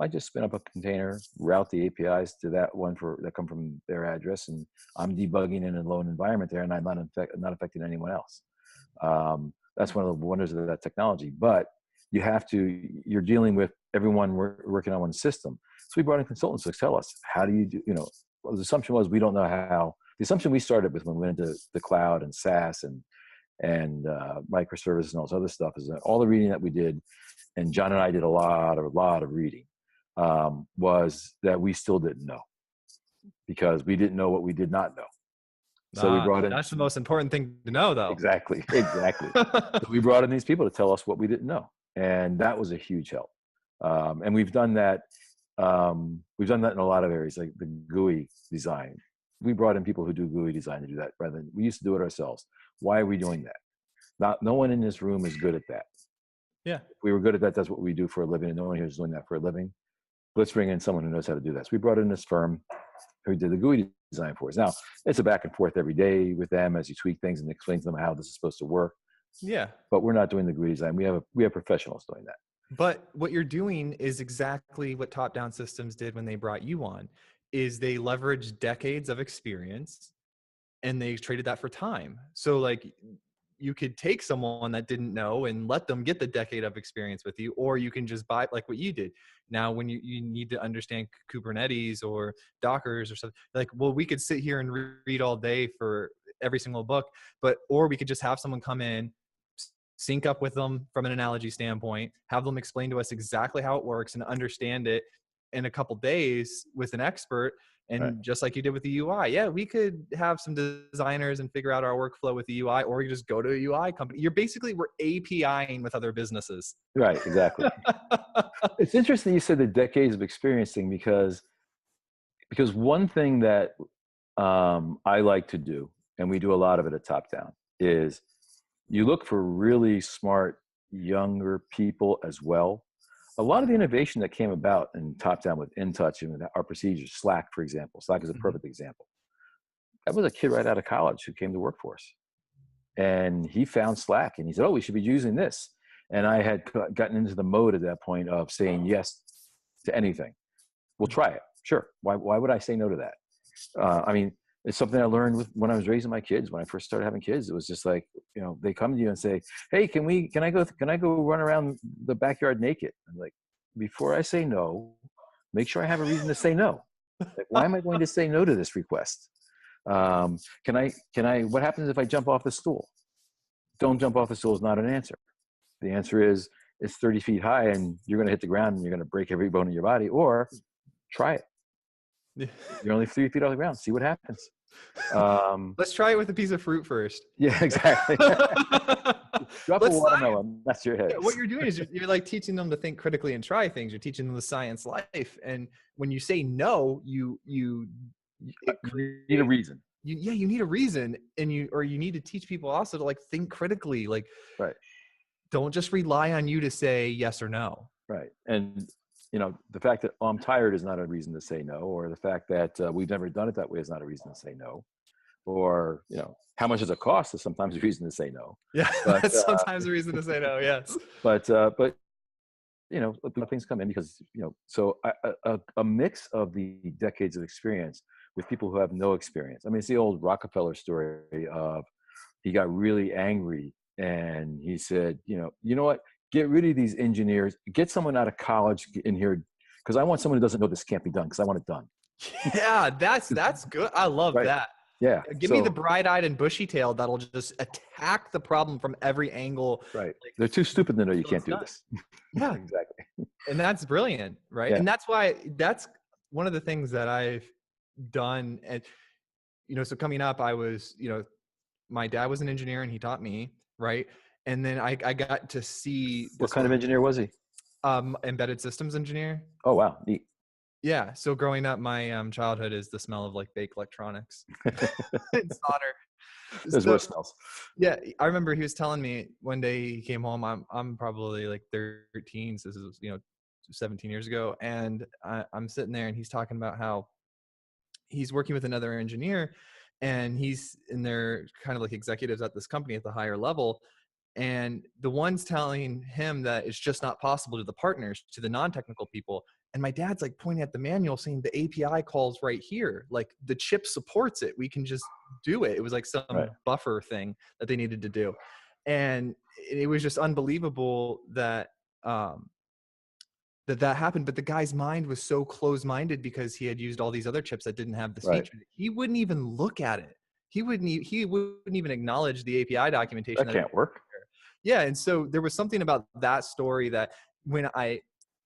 S2: I just spin up a container, route the APIs to that one that come from their address, and I'm debugging in a lone environment there, and I'm not affecting anyone else. That's one of the wonders of that technology. But you're dealing with everyone working on one system. So we brought in consultants to tell us, how do you do, the assumption was we don't know how. The assumption we started with when we went into the cloud and SaaS and microservices and all this other stuff is that all the reading that we did, and John and I did a lot of reading, was that we still didn't know, because we didn't know what we did not know. So we brought in,
S1: that's the most important thing to know, though.
S2: exactly. So we brought in these people to tell us what we didn't know. And that was a huge help. And we've done that. We've done that in a lot of areas, like the GUI design. We brought in people who do GUI design to do that rather than we used to do it ourselves. Why are we doing that? No one in this room is good at that.
S1: Yeah.
S2: If we were good at that, that's what we do for a living, and no one here is doing that for a living. Let's bring in someone who knows how to do that. So we brought in this firm who did the GUI design for us. Now, it's a back and forth every day with them as you tweak things and explain to them how this is supposed to work.
S1: Yeah.
S2: But we're not doing the GUI design. We have professionals doing that.
S1: But what you're doing is exactly what TopDown Systems did when they brought you on, is they leveraged decades of experience and they traded that for time. So like you could take someone that didn't know and let them get the decade of experience with you, or you can just buy like what you did. Now, when you need to understand Kubernetes or Dockers or something, like, well, we could sit here and read all day for every single book, or we could just have someone come in, sync up with them from an analogy standpoint, have them explain to us exactly how it works and understand it in a couple days with an expert. And
S2: right.
S1: Just like you did with the UI, yeah, we could have some designers and figure out our workflow with the UI, or you just go to a UI company. We're APIing with other businesses.
S2: Right, exactly. It's interesting you said the decades of experience thing because one thing that I like to do, and we do a lot of it at TopDown, is you look for really smart younger people as well. A lot of the innovation that came about in TopDown with InTouch and our procedures, Slack, for example. Slack is a perfect example. That was a kid right out of college who came to work for us. And he found Slack and he said, oh, we should be using this. And I had gotten into the mode at that point of saying yes to anything. We'll try it. Sure. Why would I say no to that? I mean, it's something I learned when I was raising my kids. When I first started having kids, it was just like, they come to you and say, hey, can I go run around the backyard naked? I'm like, before I say no, make sure I have a reason to say no. Like, why am I going to say no to this request? What happens if I jump off the stool? Don't jump off the stool is not an answer. The answer is it's 30 feet high and you're going to hit the ground and you're going to break every bone in your body, or try it. You're only 3 feet off the ground. See what happens.
S1: Let's try it with a piece of fruit first.
S2: Yeah, exactly. Drop a watermelon. That's your head.
S1: Yeah, what you're doing is you're like teaching them to think critically and try things. You're teaching them the science life. And when you say no, you
S2: need a reason.
S1: You need a reason, and you need to teach people also to like think critically. Like,
S2: right.
S1: Don't just rely on you to say yes or no.
S2: Right. And the fact that I'm tired is not a reason to say no, or the fact that we've never done it that way is not a reason to say no, or how much does it cost is sometimes a reason to say no.
S1: Yeah, that's sometimes a reason to say no. Yes.
S2: But things come in because so a mix of the decades of experience with people who have no experience. I mean, it's the old Rockefeller story of he got really angry and he said, you know what? Get rid of these engineers. Get someone out of college in here because I want someone who doesn't know this can't be done because I want it done.
S1: Yeah, that's good. I love that.
S2: Yeah.
S1: Give me the bright-eyed and bushy-tailed that'll just attack the problem from every angle.
S2: Right. They're too stupid to know you can't do this.
S1: Yeah,
S2: exactly.
S1: And that's brilliant, right?
S2: Yeah.
S1: And that's one of the things that I've done. And so coming up, I was, my dad was an engineer and he taught me, right? And then I got to see
S2: what kind of engineer was he?
S1: Embedded systems engineer.
S2: Oh wow, neat.
S1: Yeah. So growing up, my childhood is the smell of like baked electronics and solder.
S2: There's worse smells.
S1: Yeah, I remember he was telling me one day he came home. I'm probably like 13, so this is 17 years ago, and I'm sitting there and he's talking about how he's working with another engineer, and he's in their kind of like executives at this company at the higher level. And the one's telling him that it's just not possible to the partners, to the non-technical people. And my dad's like pointing at the manual saying the API calls right here. Like the chip supports it. We can just do it. It was like some buffer thing that they needed to do. And it was just unbelievable that that happened. But the guy's mind was so closed-minded because he had used all these other chips that didn't have this feature. He wouldn't even look at it. He wouldn't even acknowledge the API documentation.
S2: That can't work.
S1: Yeah. And so there was something about that story that when I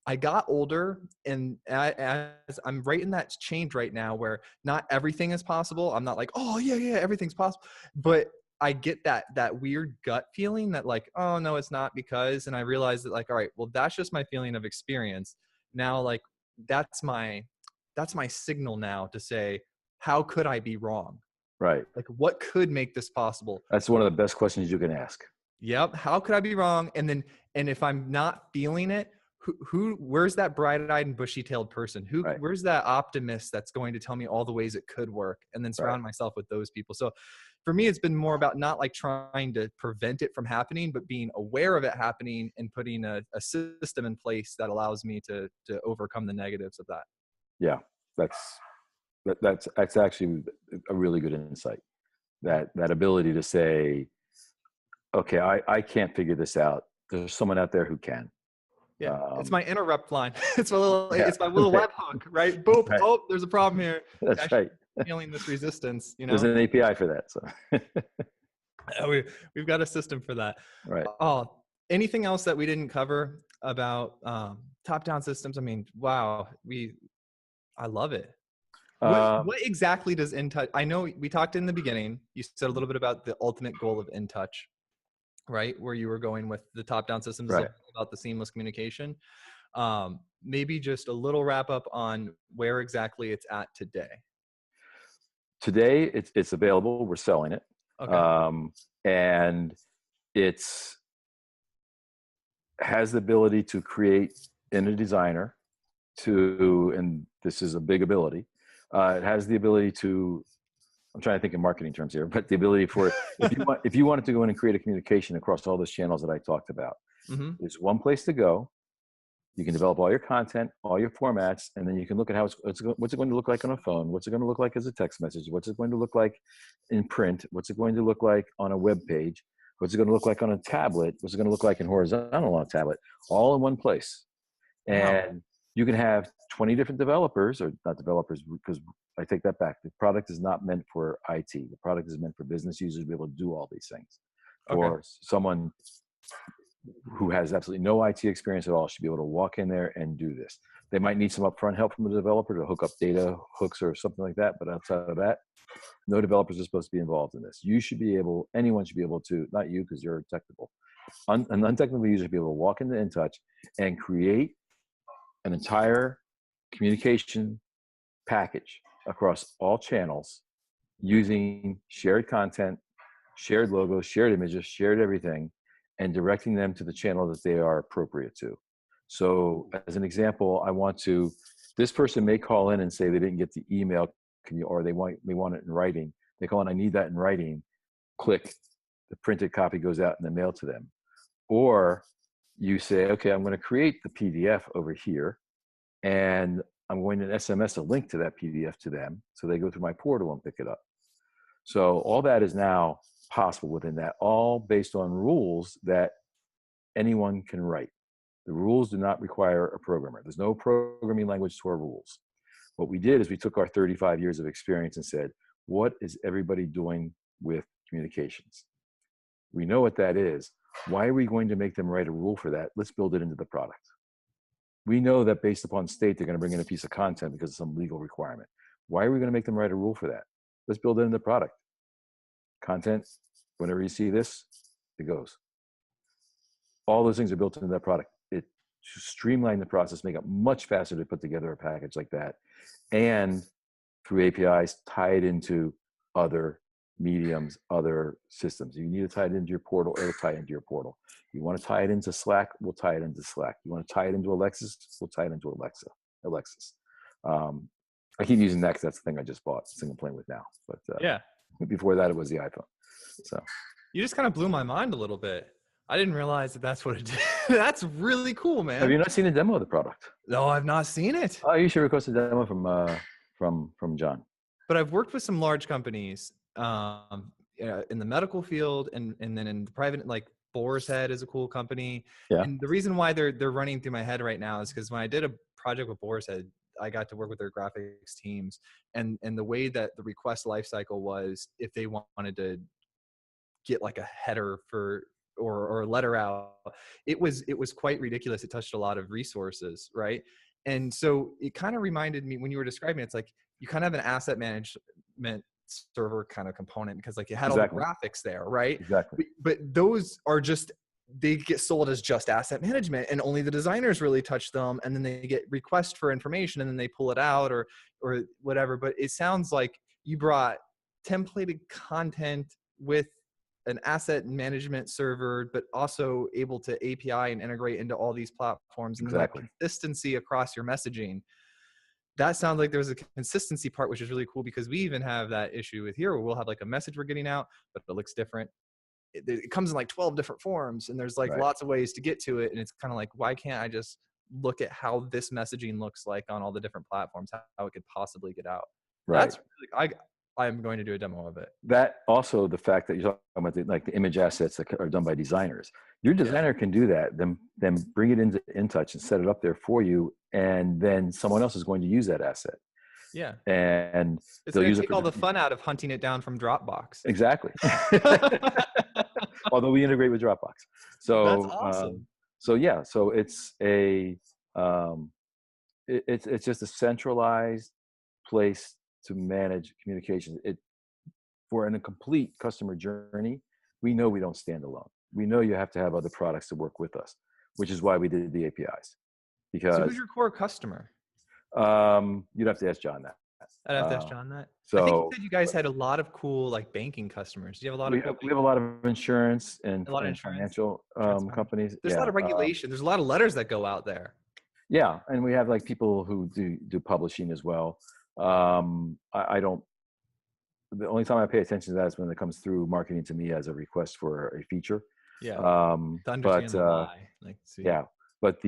S1: I got older, and as I'm right in that change right now where not everything is possible. I'm not like, oh yeah, everything's possible. But I get that weird gut feeling that like, oh no, it's not because, and I realize that like, all right, well, that's just my feeling of experience. Now, like that's my signal now to say, how could I be wrong?
S2: Right.
S1: Like what could make this possible?
S2: That's one of the best questions you can ask.
S1: Yep. How could I be wrong? And if I'm not feeling it, where's that bright-eyed and bushy-tailed person?
S2: Right.
S1: Where's that optimist that's going to tell me all the ways it could work, and then surround myself with those people? So for me, it's been more about not like trying to prevent it from happening, but being aware of it happening and putting a system in place that allows me to overcome the negatives of that.
S2: Yeah. That's actually a really good insight. That ability to say, okay, I can't figure this out. There's someone out there who can.
S1: Yeah, it's my interrupt line. It's my little,
S2: Yeah,
S1: it's my little webhook, right? Boop.
S2: right.
S1: Oh, there's a problem here.
S2: That's right.
S1: Feeling this resistance, you know.
S2: There's an API for that. So
S1: We've got a system for that.
S2: right.
S1: Oh, anything else that we didn't cover about top-down systems? I mean, wow, I love it. What exactly does InTouch? I know we talked in the beginning. You said a little bit about the ultimate goal of InTouch, right? Where you were going with the top-down systems,
S2: Right.
S1: about the seamless communication. Maybe just a little wrap up on where exactly it's at today.
S2: Today, it's available. We're selling it, and it's has the ability to create in a designer and this is a big ability. It has the ability to. I'm trying to think in marketing terms here, but the ability for if you wanted to go in and create a communication across all those channels that I talked about, there's one place to go. You can develop all your content, all your formats, and then you can look at what's it going to look like on a phone, what's it going to look like as a text message, what's it going to look like in print, what's it going to look like on a web page, what's it going to look like on a tablet, what's it going to look like in horizontal on a tablet, all in one place. And you can have 20 different developers, or not developers, because I take that back. The product is not meant for IT. The product is meant for business users to be able to do all these things. For someone who has absolutely no IT experience at all should be able to walk in there and do this. They might need some upfront help from the developer to hook up data hooks or something like that, but outside of that, no developers are supposed to be involved in this. Anyone should be able to, not you because you're technical, an untechnical user should be able to walk into InTouch and create an entire communication package across all channels using shared content, shared logos, shared images, shared everything, and directing them to the channel that they are appropriate to. So as an example, this person may call in and say they didn't get the email, or they want it in writing. They call in, I need that in writing. Click, the printed copy goes out in the mail to them. Or you say, okay, I'm going to create the PDF over here, and I'm going to SMS a link to that PDF to them, so they go through my portal and pick it up. So all that is now possible within that, all based on rules that anyone can write. The rules do not require a programmer. There's no programming language to our rules. What we did is we took our 35 years of experience and said, what is everybody doing with communications? We know what that is. Why are we going to make them write a rule for that? Let's build it into the product. We know that based upon state, they're going to bring in a piece of content because of some legal requirement. Why are we going to make them write a rule for that? Let's build it in the product. Content, whenever you see this, it goes. All those things are built into that product. It streamline the process, make it much faster to put together a package like that. And through APIs, tie it into other mediums, other systems. You need to tie it into your portal, it'll tie it into your portal. You want to tie it into Slack, we'll tie it into Slack. You want to tie it into Alexis, we'll tie it into Alexis. I keep using that because that's the thing I just bought, single plane with now. But before that, it was the iPhone. So
S1: you just kind of blew my mind a little bit. I didn't realize that that's what it did. That's really cool, man.
S2: Have you not seen a demo of the product?
S1: No, I've not seen it.
S2: Oh, you should request a demo from John.
S1: But I've worked with some large companies in the medical field and then in the private, like Boar's Head is a cool company.
S2: Yeah.
S1: And the reason why they're running through my head right now is because when I did a project with Boar's Head, I got to work with their graphics teams, and the way that the request lifecycle was, if they wanted to get like a header for or or a letter out. It was quite ridiculous. It touched a lot of resources, right? And so it kind of reminded me when you were describing it, it's like you kind of have an asset management server kind of component because like you had all the graphics there, right?
S2: Exactly.
S1: But those are just, they get sold as just asset management and only the designers really touch them. And then they get requests for information and then they pull it out or whatever. But it sounds like you brought templated content with an asset management server, but also able to API and integrate into all these platforms. And then that consistency across your messaging. That sounds like there's a consistency part, which is really cool because we even have that issue with here where we'll have like a message we're getting out, but it looks different. It comes in like 12 different forms and there's like lots of ways to get to it. And it's kind of like, why can't I just look at how this messaging looks like on all the different platforms, how it could possibly get out?
S2: Right.
S1: That's really, I'm going to do a demo of it.
S2: That also the fact that you're talking about the image assets that are done by designers. Your designer can do that, then bring it into InTouch and set it up there for you. And then someone else is going to use that asset.
S1: Yeah.
S2: And
S1: it's going to take all the fun out of hunting it down from Dropbox.
S2: Exactly. Although we integrate with Dropbox. So
S1: that's awesome.
S2: So it's it's just a centralized place to manage communications. For a complete customer journey, we know we don't stand alone. We know you have to have other products to work with us, which is why we did the APIs. Because
S1: so who's your core customer?
S2: You'd have to ask John that.
S1: I'd have to ask John that.
S2: So
S1: I think you said you guys had a lot of cool like banking customers. Do you have a lot
S2: we have a lot of insurance and financial companies.
S1: There's a lot of regulation. There's a lot of letters that go out there.
S2: Yeah, and we have like people who do publishing as well. I don't. The only time I pay attention to that is when it comes through marketing to me as a request for a feature.
S1: Yeah. To understand the why.
S2: Yeah, but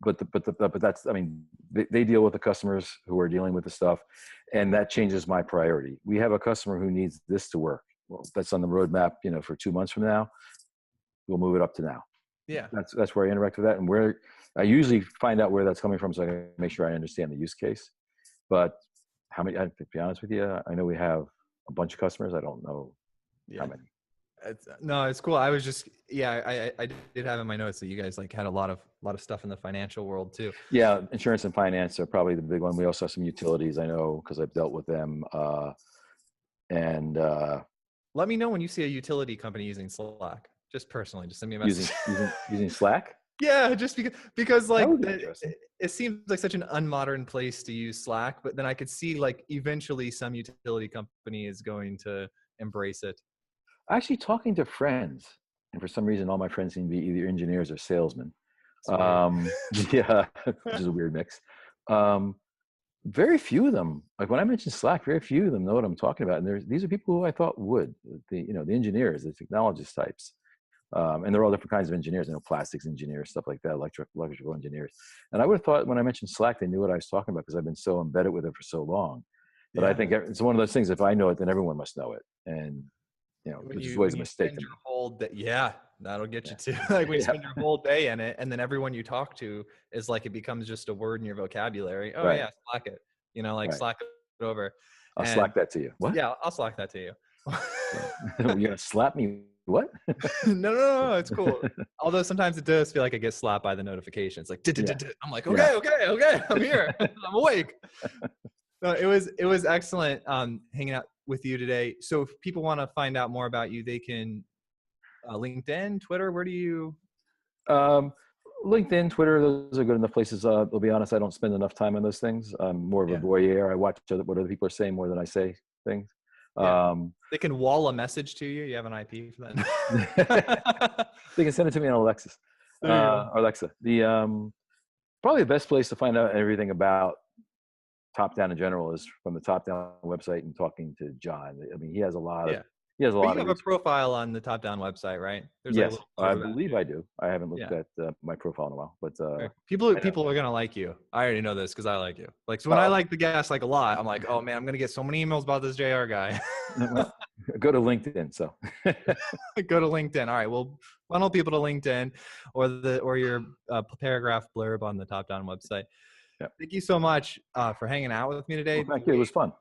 S2: but that's, I mean, they deal with the customers who are dealing with the stuff, and that changes my priority. We have a customer who needs this to work. Well, that's on the roadmap, for 2 months from now. We'll move it up to now.
S1: Yeah.
S2: That's where I interact with that, and where I usually find out where that's coming from, so I can make sure I understand the use case. But how many? To be honest with you, I know we have a bunch of customers. I don't know how many.
S1: It's cool. I was just, I did have in my notes that you guys like had a lot of stuff in the financial world too.
S2: Yeah. Insurance and finance are probably the big one. We also have some utilities, I know, because I've dealt with them.
S1: Let me know when you see a utility company using Slack, just personally, just send me a message.
S2: Using Slack?
S1: Yeah. Just because like it seems like such an unmodern place to use Slack, but then I could see like eventually some utility company is going to embrace it.
S2: Actually talking to friends, and for some reason all my friends seem to be either engineers or salesmen. Yeah, which is a weird mix. Very few of them, like when I mention Slack, very few of them know what I'm talking about. And these are people who I thought would, the engineers, the technologist types. And they're all different kinds of engineers, plastics engineers, stuff like that, electrical engineers. And I would have thought when I mentioned Slack, they knew what I was talking about because I've been so embedded with it for so long. But I think it's one of those things, if I know it, then everyone must know it. And which is always a mistake. That'll get you too. Like when you spend your whole day in it, and then everyone you talk to is like, it becomes just a word in your vocabulary. Oh yeah, Slack it. Slack it over. I'll Slack that to you. What? Yeah, I'll Slack that to you. You're gonna slap me? What? No, it's cool. Although sometimes it does feel like I get slapped by the notification. It's like, I'm like, okay, I'm here. I'm awake. No, it was excellent hanging out with you today. So if people want to find out more about you, they can LinkedIn, Twitter, where do you? LinkedIn, Twitter, those are good enough places. I'll be honest, I don't spend enough time on those things. I'm more of a voyeur. I watch what other people are saying more than I say things. They can wall a message to you. You have an IP for that. They can send it to me on Alexa. The probably the best place to find out everything about TopDown in general is from the TopDown website and talking to John. I mean, he has a lot of. He has a lot. You have a profile on the TopDown website, right? There's yes, I believe I do. I haven't looked at my profile in a while, but people are gonna like you. I already know this because I like you. Like, so when I like the guest like a lot, I'm like, oh man, I'm gonna get so many emails about this JR guy. Go to LinkedIn. So go to LinkedIn. All right, we'll funnel people to LinkedIn or your paragraph blurb on the TopDown website. Yep. Thank you so much for hanging out with me today. Well, thank you. It was fun.